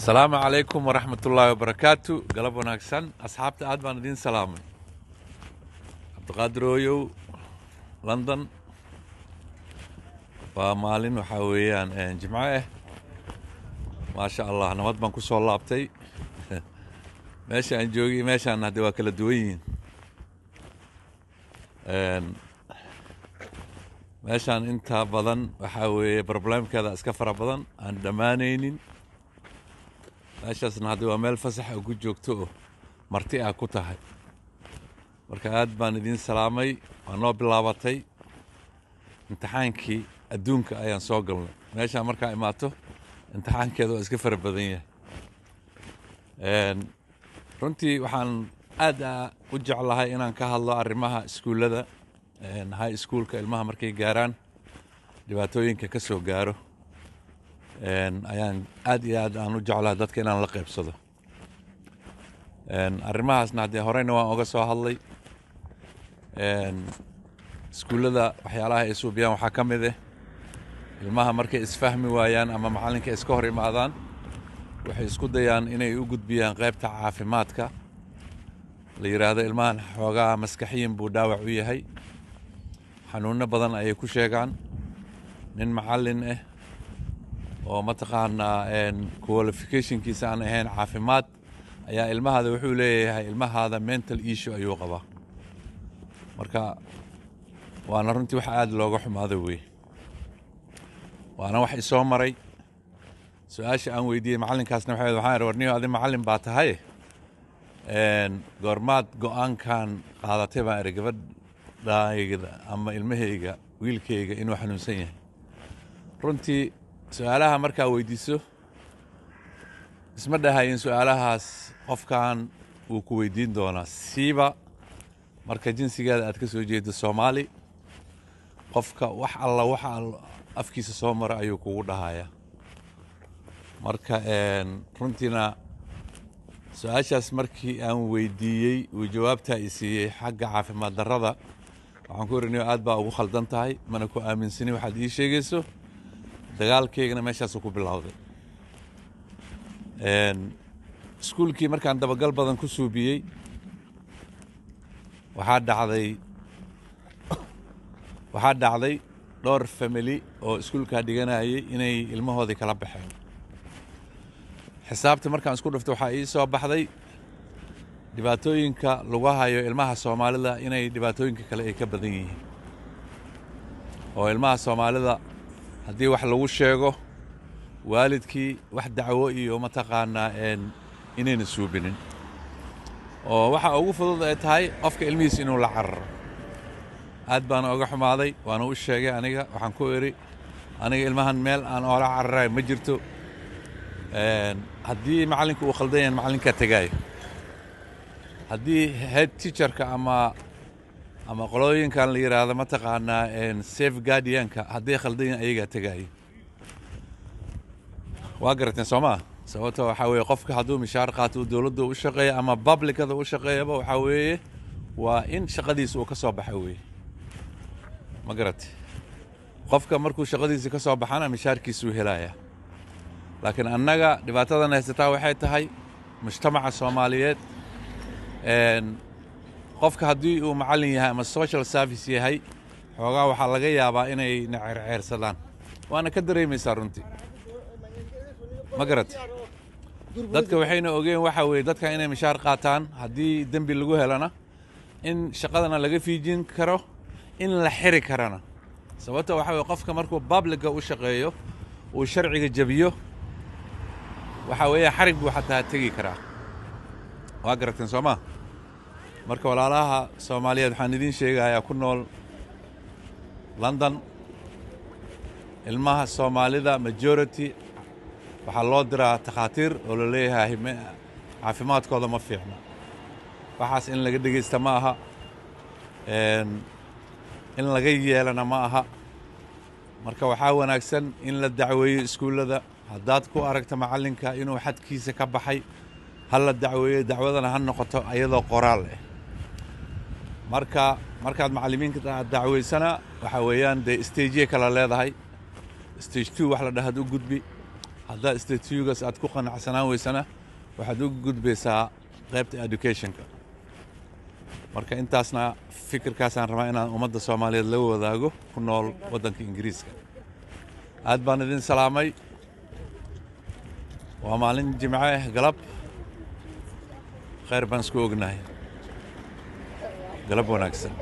السلام عليكم ورحمة الله وبركاته. قلب وناكسن أصحابتي aad baan idin salaamay. Cabdiqaadir Ooyow London waa maalin waxa weeyaan jimco ah maasha Allah nabad baan ku soo laabtay meesha aan joogay meeshaan hadda waa kala duwan yihiin meeshaan inta badan waxa weeye problemkeeda iska fara badan aan dhamaanaynin meeshaasna hadda waa meel fasax ah ku joogto oo marti ah ku tahay marka aad baan idin salaamay waa noo bilaabatay imtixaankii adduunka ayaan soo galnay meeshaan markaa imaato imtixaankeedu waa iska fara badan yahay runtii waxaan aad u jeclahay inaan ka hadlo arrimaha iskuullada high schoolka ilmaha markay gaaraan dhibaatooyinka ka soo gaaro ayaan aad iyo aad aan u jeclahay dadka inaan la qaybsado arrimahaasna haddii horeyna waan oga soo hadlay iskuullada waxyaalaha ay suubiyaan waxaa ka mid ah ilmaha markay isfahmi waayaan ama macallinka iska hor imaadaan waxay isku dayaan inay u gudbiyaan qaybta caafimaadka la yiraahdo ilmahan xoogaa maskaxiyin buu dhaawac u yahay xanuuno badan ayay ku sheegaan nin macallin ah oo mataqaanaa qualificationkiisa aan ahayn caafimaad ayaa ilmahaada wuxuu leeyahay ilmahaada mental issue ayuu qabaa marka waana runtii wax aad looga xumaado wey waana wax isoo maray su-aasha aan weydiiyey macallinkaasna waxaan warniyo adi macallin baa tahay goormaad go-aankan qaadatay baan iri gabadhayda ama ilmahayga wiilkayga inuu xanuunsan yahay runtii su-aalaha markaa weydiiso isma dhahayin su-aalahaas qofkan wuu ku weydiin doonaa siiba marka jinsigeeda aad ka soo jeedo Soomaali qofka wax alla waxa afkiisa soo mara ayuu kugu dhahayaa marka runtiina su-aashaas markii aan weydiiyey uu jawaabta i siiyey xagga caafimaad darrada waxaan ku oranayo aad baa ugu khaldan tahay mana ku aaminsani waxaad ii sheegayso dagaalkeygana meeshaasuu ku bilowday iskuulkii markaan dabagal badan ku suubiyey waxaa dhacday dhowr family oo iskuulkaa dhiganayay inay ilmahoodii kala baxeen xisaabta markaan isku dhufto waxaa ii soo baxday dhibaatooyinka lagu hayo ilmaha Soomaalida inay dhibaatooyinka kale ay ka badan yihiin oo ilmaha Soomaalida haddii wax lagu sheego waalidkii wax dacwo iyo mataqaanaa inayna suubinin oo waxa ugu fudud ay tahay qofka ilmihiisa inuu la cararo aad baan uga xumaaday waana u sheegay aniga waxaan ku iri aniga ilmahan meel aan oola cararay ma jirto haddii macallinka uu khaldan yahay macallinka tagaayo haddii head teacherka ama qolooyinkan la yiraahdo mataqaanaa safe guardianka haddii khaldan yahay ayaga tagaayo waa garateen Soomaa sababtoo waxa weeye qofka hadduu mishaar qaato dawladda u shaqeeyo ama publicada u shaqeeyaba waxa weeye waa in shaqadiisa uu ka soo baxo weeye ma garatay qofka markuu shaqadiisa ka soo baxana mishaarkiisu helaya laakiin annaga dhibaatadan haysataa waxay tahay mujtamaca Soomaaliyeed qofka haddii uu macallin yahay ama social service yahay xoogaa waxaa laga yaabaa inay nacerceersadaan waana ka dareemaysaa runtii ma garatay dadka waxayna ogeen waxa weeye dadka inay mishaar qaataan haddii dembi lagu helana in shaqadana laga fiijin karo in la xiri karana sababtoo waxa weeye qofka markuu publica u shaqeeyo uu sharciga jabiyo waxa weeye xarig buu xataa tegi karaa waa garateen Soomaa marka walaalaha Soomaaliyeed waxaan idin sheegayaa ku nool London ilmaha Soomaalida majority waxaa loo diraa takhaatiir oo la leeyahay caafimaadkooda ma fiicna waxaas in laga dhegeysta ma aha in laga yeelana ma aha marka waxaa wanaagsan in la dacweeyo iskuullada haddaad ku aragto macallinka inuu xadkiisa ka baxay hal la dacweeyo dacwadana ha noqoto iyadoo qoraal ah markaad macallimiinta dacweysana waxa weeyaan dee stage kala leedahay stage 2 wax la dhahdo u gudbi haddaa state tugas aad ku qanacsanaan weysana waxaad u gudbaysaa qaybta educationka marka intaasna fikirkaasaan rabaa inaan ummadda Soomaaliyeed la wadaago ku nool waddanka Ingiriiska aad baan idin salaamay waa maalin jimce galab khayr baan isku ognahay galab wanaagsan